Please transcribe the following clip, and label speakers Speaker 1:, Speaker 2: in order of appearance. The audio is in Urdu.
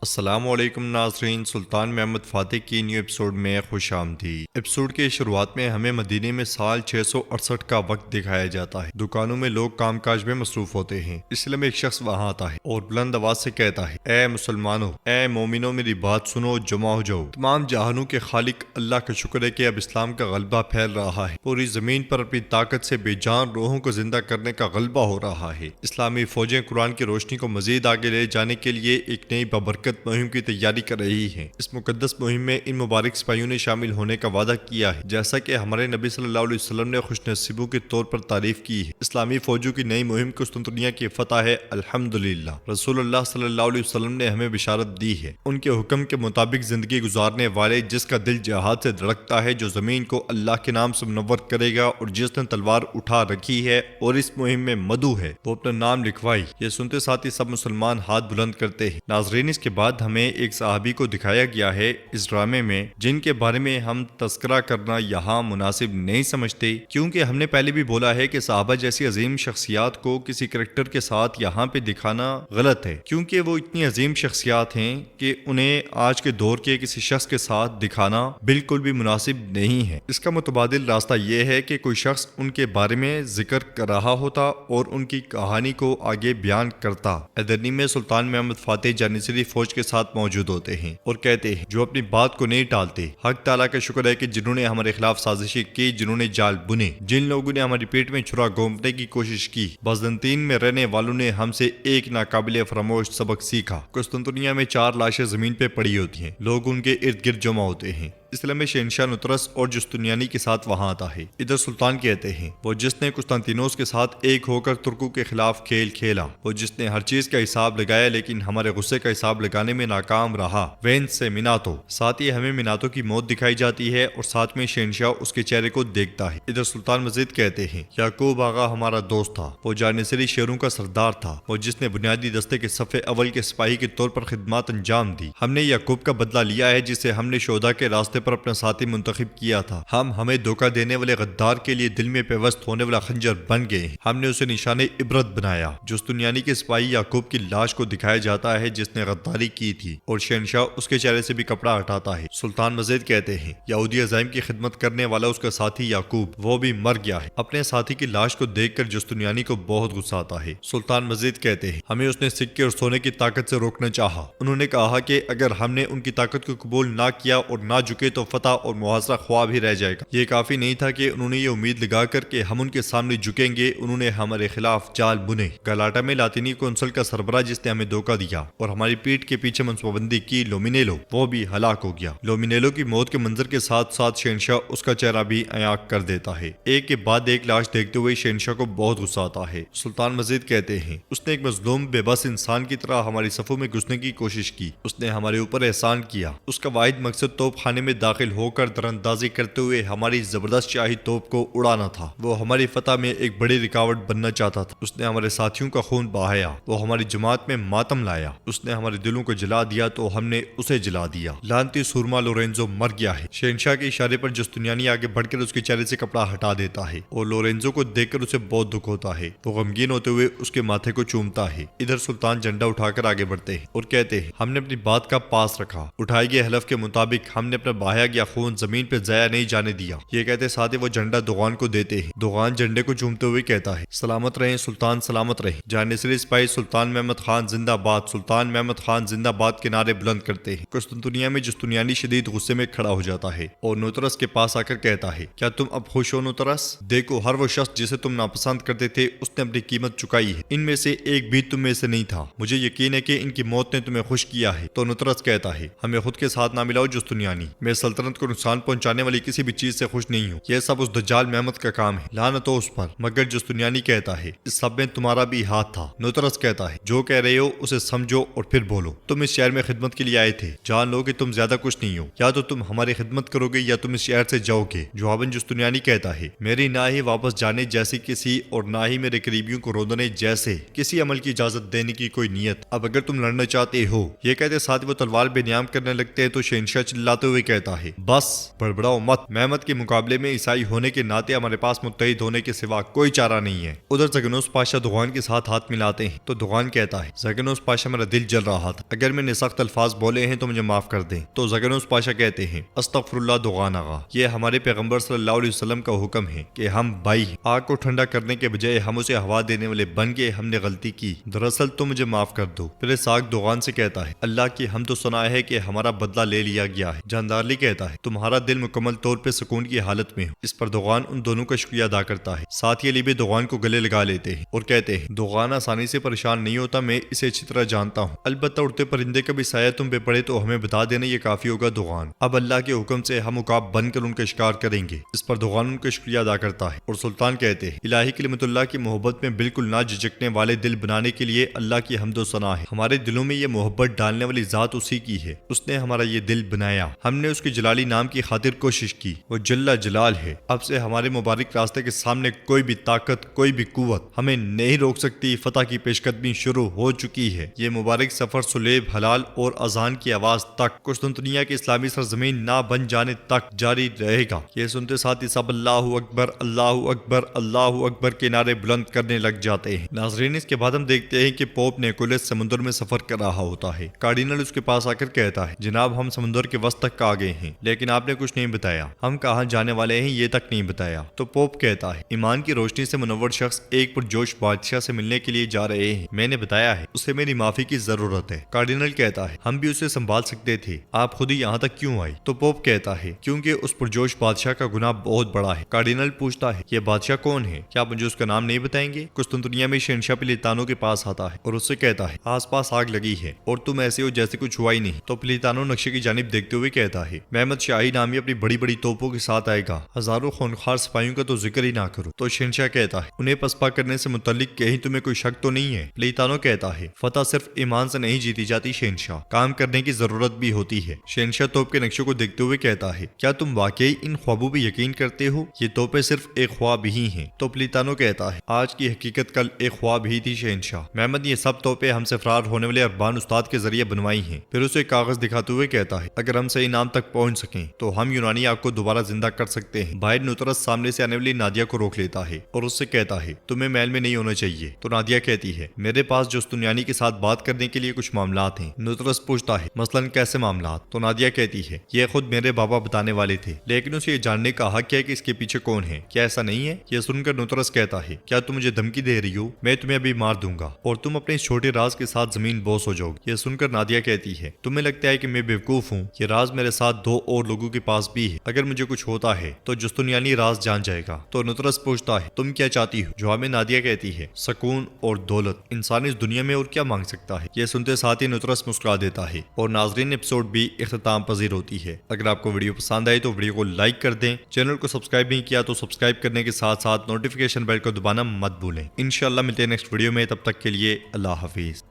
Speaker 1: السلام علیکم ناظرین، سلطان محمد فاتح کی نیو ایپیسوڈ میں خوش آمدید۔ ایپیسوڈ کے شروعات میں ہمیں مدینے میں سال 668 کا وقت دکھایا جاتا ہے۔ دکانوں میں لوگ کام کاج میں مصروف ہوتے ہیں۔ اس لیے ایک شخص وہاں آتا ہے اور بلند آواز سے کہتا ہے، اے مسلمانوں، اے مومنوں، میری بات سنو، جمع ہو جاؤ۔ تمام جہانوں کے خالق اللہ کا شکر ہے کہ اب اسلام کا غلبہ پھیل رہا ہے۔ پوری زمین پر اپنی طاقت سے بے جان روحوں کو زندہ کرنے کا غلبہ ہو رہا ہے۔ اسلامی فوجیں قرآن کی روشنی کو مزید آگے لے جانے کے لیے ایک نئی بابرکت مہم کی تیاری کر رہی ہیں۔ اس مقدس مہم میں ان مبارک سپاہیوں نے شامل ہونے کا وعدہ کیا ہے، جیسا کہ ہمارے نبی صلی اللہ علیہ وسلم نے خوش نصیبوں کے طور پر تعریف کی ہے۔ اسلامی فوجوں کی نئی مہم قسطنطنیہ کی فتح ہے، الحمدللہ۔ رسول اللہ صلی اللہ علیہ وسلم نے ہمیں بشارت دی ہے، ان کے حکم کے مطابق زندگی گزارنے والے، جس کا دل جہاد سے دھڑکتا ہے، جو زمین کو اللہ کے نام سے منور کرے گا، اور جس نے تلوار اٹھا رکھی ہے اور اس مہم میں مدعو ہے، وہ اپنا نام لکھوائی۔ یہ سنتے ساتھ ہی سب مسلمان ہاتھ بلند کرتے ہیں۔ ناظرین، اس کے بعد ہمیں ایک صحابی کو دکھایا گیا ہے اس ڈرامے میں، جن کے بارے میں ہم تذکرہ کرنا یہاں مناسب نہیں سمجھتے، کیونکہ ہم نے پہلے بھی بولا ہے کہ صحابہ جیسی عظیم شخصیات کو کسی کریکٹر کے ساتھ یہاں پہ دکھانا غلط ہے، کیونکہ وہ اتنی عظیم شخصیات ہیں کہ انہیں آج کے دور کے کسی شخص کے ساتھ دکھانا بالکل بھی مناسب نہیں ہے۔ اس کا متبادل راستہ یہ ہے کہ کوئی شخص ان کے بارے میں ذکر کر رہا ہوتا اور ان کی کہانی کو آگے بیان کرتا۔ ادرنی میں سلطان محمد فاتح جانشری فوج کے ساتھ موجود ہوتے ہیں اور کہتے ہیں، جو اپنی بات کو نہیں ٹالتے۔ حق تعالیٰ کا شکر ہے کہ جنہوں نے ہمارے خلاف سازشیں کی، جنہوں نے جال بنے، جن لوگوں نے ہماری پیٹ میں چھرا گھونپنے کی کوشش کی، بازنطین میں رہنے والوں نے ہم سے ایک ناقابل فراموش سبق سیکھا۔ قسطنطنیہ میں 4 لاشیں زمین پہ پڑی ہوتی ہیں، لوگ ان کے ارد گرد جمع ہوتے ہیں۔ اس لیے میں شہنشاہ نطرس اور جستنیانی کے ساتھ وہاں آتا ہے۔ ادھر سلطان کہتے ہیں، وہ جس نے قسطنطینوس کے ساتھ ایک ہو کر ترکوں کے خلاف کھیل کھیلا، وہ جس نے ہر چیز کا حساب لگایا لیکن ہمارے غصے کا حساب لگانے میں ناکام رہا، وینس سے مناتو۔ ساتھ ہی ہمیں مناتو کی موت دکھائی جاتی ہے اور ساتھ میں شہنشاہ اس کے چہرے کو دیکھتا ہے۔ ادھر سلطان مزید کہتے ہیں، یعقوب آغا ہمارا دوست تھا، وہ جانشری شیروں کا سردار تھا، وہ جس نے بنیادی دستے کے صف اول کے سپاہی کے طور پر خدمات انجام دی۔ ہم نے یعقوب کا بدلہ لیا ہے، جسے ہم نے شہداء کے راستے پر اپنا ساتھی منتخب کیا تھا۔ ہمیں دھوکہ دینے والے غدار کے لیے دل میں پیوست ہونے والا خنجر بن گئے ہیں۔ ہم نے اسے نشان عبرت بنایا۔ جستنیانی کے سپاہی یعقوب کی لاش کو دکھایا جاتا ہے جس نے غداری کی تھی، اور شہنشاہ اس کے چہرے سے بھی کپڑا ہٹاتا ہے۔ سلطان مزید کہتے ہیں، یہودی عزائم کی خدمت کرنے والا اس کا ساتھی یعقوب، وہ بھی مر گیا ہے۔ اپنے ساتھی کی لاش کو دیکھ کر جستنیانی کو بہت غصہ آتا ہے۔ سلطان مزید کہتے ہیں، ہمیں اس نے سکے اور سونے کی طاقت سے روکنا چاہا۔ انہوں نے کہا کہ اگر ہم نے ان کی طاقت کو قبول نہ کیا اور نہ جھکے تو فتح اور محاصرہ خواب ہی رہ جائے گا۔ یہ کافی نہیں تھا کہ انہوں نے یہ امید لگا کر کہ ہم ان کے سامنے جھکیں گے، انہوں نے ہمارے خلاف جال بنے۔ گلاٹا میں لاطینی کونسل کا سربراہ جس نے ہمیں دھوکہ دیا اور ہماری پیٹھ کے پیچھے منصوبہ بندی کی، لومینیلو، وہ بھی ہلاک ہو گیا۔ لومینیلو کی موت کے منظر کے ساتھ ساتھ شہنشاہ اس کا چہرہ بھی عیاں کر دیتا ہے۔ ایک کے بعد ایک لاش دیکھتے ہوئے شہنشاہ کو بہت غصہ آتا ہے۔ سلطان مزید کہتے ہیں، اس نے ایک مظلوم بے بس انسان کی طرح ہماری صفوں میں گھسنے کی کوشش کی، اس نے ہمارے اوپر احسان کیا۔ اس کا واحد مقصد توپ خانے میں داخل ہو کر دراندازی کرتے ہوئے ہماری زبردست شاہی توپ کو اڑانا تھا۔ وہ ہماری فتح میں ایک بڑی رکاوٹ بننا چاہتا تھا۔ اس نے ہمارے ساتھیوں کا خون بہایا، وہ ہماری جماعت میں ماتم لایا۔ اس نے ہمارے دلوں کو جلا دیا تو ہم نے اسے جلا دیا۔ لعنتی سورما لورینزو مر گیا ہے۔ شہنشاہ کے اشارے پر جستنیانی آگے بڑھ کر اس کے چہرے سے کپڑا ہٹا دیتا ہے اور لورینزو کو دیکھ کر اسے بہت دکھ ہوتا ہے۔ وہ غمگین ہوتے ہوئے اس کے ماتھے کو چومتا ہے۔ ادھر سلطان جھنڈا اٹھا کر آگے بڑھتے ہیں اور کہتے ہیں، ہم نے اپنی بات کا پاس رکھا، اٹھائے گئے حلف کے مطابق ہم نے اپنا بہایا گیا خون زمین پہ ضائع نہیں جانے دیا۔ یہ کہتے ساتھ ہی وہ جھنڈا دوغان کو دیتے ہیں۔ دوغان جھنڈے کو چومتے ہوئے کہتا ہے، سلامت رہیں سلطان، سلامت رہیں۔ جانشری سپاہی سلطان محمد خان زندہ باد، سلطان محمد خان زندہ باد کے نعرے بلند کرتے ہیں۔ قسطنطنیہ میں جستنیانی شدید غصے میں کھڑا ہو جاتا ہے اور نوترس کے پاس آ کر کہتا ہے، کیا تم اب خوش ہو نوترس؟ دیکھو، ہر وہ شخص جسے تم ناپسند کرتے تھے اس نے اپنی قیمت چکائی ہے، ان میں سے ایک بھی تم میں سے نہیں تھا۔ مجھے یقین ہے کہ ان کی موت نے تمہیں خوش کیا ہے۔ تو نوترس کہتا ہے، ہمیں خود کے ساتھ نہ ملاؤ جستنیانی، میں سلطنت کو نقصان پہنچانے والی کسی بھی چیز سے خوش نہیں ہوں۔ یہ سب اس دجال محمد کا کام ہے، لعنت ہو اس پر۔ مگر جستنیانی کہتا ہے، اس سب میں تمہارا بھی ہاتھ تھا۔ نوترس کہتا ہے، جو کہہ رہے ہو اسے سمجھو اور پھر بولو۔ تم اس شہر میں خدمت کے لیے آئے تھے، جان لو کہ تم زیادہ کچھ نہیں ہو، یا تو تم ہماری خدمت کرو گے یا تم اس شہر سے جاؤ گے۔ جواباً جستنیانی کہتا ہے، میری نہ ہی واپس جانے جیسی کسی اور نہ ہی میرے قریبیوں کو روندنے جیسے کسی عمل کی اجازت دینے کی کوئی نیت۔ اب اگر تم لڑنا چاہتے ہو، یہ کہتے ساتھ وہ تلوار بے نیام کرنے لگتے ہیں تو شہنشاہ چلاتے ہوئے کہتا کہتا ہے بس بڑبڑاؤ مت، محمد کے مقابلے میں عیسائی ہونے کے ناطے ہمارے پاس متحد ہونے کے سوا کوئی چارہ نہیں ہے۔ ادھر زگنوس پاشا دغان کے ساتھ ہاتھ ملاتے ہیں تو دغان کہتا ہے زگنوس پاشا میرا دل جل رہا تھا، اگر میں نے سخت الفاظ بولے ہیں تو مجھے معاف کر دیں۔ تو زگنوس پاشا کہتے ہیں استغفر اللہ دغان آغا، یہ ہمارے پیغمبر صلی اللہ علیہ وسلم کا حکم ہے کہ ہم بھائی ہیں، آگ کو ٹھنڈا کرنے کے بجائے ہم اسے ہوا دینے والے بن گئے، ہم نے غلطی کی، دراصل تم مجھے معاف کر دو۔ پھر ساگ دغان سے کہتا ہے اللہ کی ہم تو سنا ہے کہ ہمارا بدلہ لے لیا گیا ہے۔ جاندارلی کہتا ہے تمہارا دل مکمل طور پہ سکون کی حالت میں ہو۔ اس پر دغان ان دونوں کا شکریہ ادا کرتا ہے، ساتھ ہی علی بھی دغان کو گلے لگا لیتے ہیں اور کہتے ہیں دغان آسانی سے پریشان نہیں ہوتا، میں اسے اچھی طرح جانتا ہوں، البتہ اڑتے پرندے کا بھی سایہ تم پہ پڑے تو ہمیں بتا دینا، یہ کافی ہوگا دغان، اب اللہ کے حکم سے ہم عقاب بن کر ان کا شکار کریں گے۔ اس پر دغان ان کا شکریہ ادا کرتا ہے اور سلطان کہتے ہیں الہی کلمت اللہ کی محبت میں بالکل نہ جھجکنے والے دل بنانے کے لیے اللہ کی حمد و ثنا ہے، ہمارے دلوں میں یہ محبت ڈالنے والی ذات اسی کی ہے، اس نے ہمارا یہ دل بنایا، ہم نے اس کے جلالی نام کی خاطر کوشش کی، وہ جل جلال ہے، اب سے ہمارے مبارک راستے کے سامنے کوئی بھی طاقت، کوئی بھی قوت ہمیں نہیں روک سکتی، فتح کی پیش قدمی شروع ہو چکی ہے، یہ مبارک سفر سلیب حلال اور اذان کی آواز تک، قسطنطنیہ کی اسلامی سرزمین نہ بن جانے تک جاری رہے گا۔ یہ سنتے ساتھ ہی سب اللہ اکبر اللہ اکبر اللہ اکبر کے نعرے بلند کرنے لگ جاتے ہیں۔ ناظرین اس کے بعد ہم دیکھتے ہیں کہ پوپ نیکولس سمندر میں سفر کر رہا ہوتا ہے، کارڈینل اس کے پاس آ کر کہتا ہے جناب ہم سمندر کے وسط تک آ گئے ہیں لیکن آپ نے کچھ نہیں بتایا، ہم کہاں جانے والے ہیں یہ تک نہیں بتایا۔ تو پوپ کہتا ہے ایمان کی روشنی سے منور شخص ایک پرجوش بادشاہ سے ملنے کے لیے جا رہے ہیں، میں نے بتایا ہے اسے میری معافی کی ضرورت ہے۔ کارڈینل کہتا ہے ہم بھی اسے سنبھال سکتے تھے، آپ خود ہی یہاں تک کیوں آئے؟ تو پوپ کہتا ہے کیونکہ اس پرجوش بادشاہ کا گناہ بہت بڑا ہے۔ کارڈینل پوچھتا ہے یہ بادشاہ کون ہے؟ کیا آپ مجھے اس کا نام نہیں بتائیں گے؟ قسطنطنیہ میں شہنشاہ پلیتانو کے پاس آتا ہے اور اس سے کہتا ہے آس پاس آگ لگی ہے اور تم ایسے ہو جیسے کچھ ہوا ہی نہیں۔ تو پلیتانو نقشے کی جانب دیکھتے ہوئے کہتا ہے محمد شاہی نامی اپنی بڑی بڑی توپوں کے ساتھ آئے گا، ہزاروں خونخوار سپاہیوں کا تو ذکر ہی نہ کرو۔ تو شہنشاہ کہتا ہے انہیں پسپا کرنے سے متعلق کہیں تمہیں کوئی شک تو نہیں ہے؟ پلیتانو کہتا ہے فتح صرف ایمان سے نہیں جیتی جاتی شہنشاہ، کام کرنے کی ضرورت بھی ہوتی ہے۔ شہنشاہ توپ کے نقشے کو دیکھتے ہوئے کہتا ہے کیا تم واقعی ان خوابوں پہ یقین کرتے ہو؟ یہ توپیں صرف ایک خواب ہی ہیں۔ تو پلیتانو کہتا ہے آج کی حقیقت کل ایک خواب ہی تھی شہنشاہ، محمد یہ سب توپیں ہم سے فرار ہونے والے اربان استاد کے ذریعے بنوائی ہیں۔ پھر اسے کاغذ دکھاتے ہوئے کہتا ہے اگر ہم صحیح نام تک پہنچ سکیں تو ہم یونانی آگ کو دوبارہ زندہ کر سکتے ہیں۔ باہر نوترس سامنے سے آنے والی نادیا کو روک لیتا ہے اور اس سے کہتا ہے تمہیں محل میں نہیں ہونا چاہیے۔ تو نادیا کہتی ہے میرے پاس جستنیانی کے ساتھ بات کرنے کے لیے کچھ معاملات ہیں۔ نوترس پوچھتا ہے مثلاً کیسے معاملات؟ تو نادیا کہتی ہے یہ خود میرے بابا بتانے والے تھے، لیکن اسے یہ جاننے کا حق ہے کہ اس کے پیچھے کون ہے، کیا ایسا نہیں ہے؟ یہ سن کر نوترس کہتا ہے کیا تم مجھے دھمکی دے رہی ہو؟ میں تمہیں ابھی مار دوں گا اور تم اپنے اس چھوٹے راز کے ساتھ زمین بوس ہو جاؤ گی۔ یہ سن کر نادیا کہتی ہے تمہیں لگتا ہے کہ میں بیوقوف ہوں، یہ راز میرے ساتھ دو اور لوگوں کے پاس بھی ہے، اگر مجھے کچھ ہوتا ہے تو جستنیانی راز جان جائے گا۔ تو نوترس پوچھتا ہے تم کیا چاہتی ہو؟ جواب میں نادیا کہتی ہے سکون اور دولت، انسان اس دنیا میں اور کیا مانگ سکتا ہے؟ یہ سنتے ساتھ ہی نوترس مسکرا دیتا ہے اور ناظرین ایپیسوڈ بھی اختتام پذیر ہوتی ہے۔ اگر آپ کو ویڈیو پسند آئی تو ویڈیو کو لائک کر دیں، چینل کو سبسکرائب نہیں کیا تو سبسکرائب کرنے کے ساتھ ساتھ نوٹیفیکیشن بیل کو دبانا مت بھولیں۔ انشاءاللہ ملتے ہیں نیکسٹ ویڈیو میں، تب تک کے لیے اللہ حافظ۔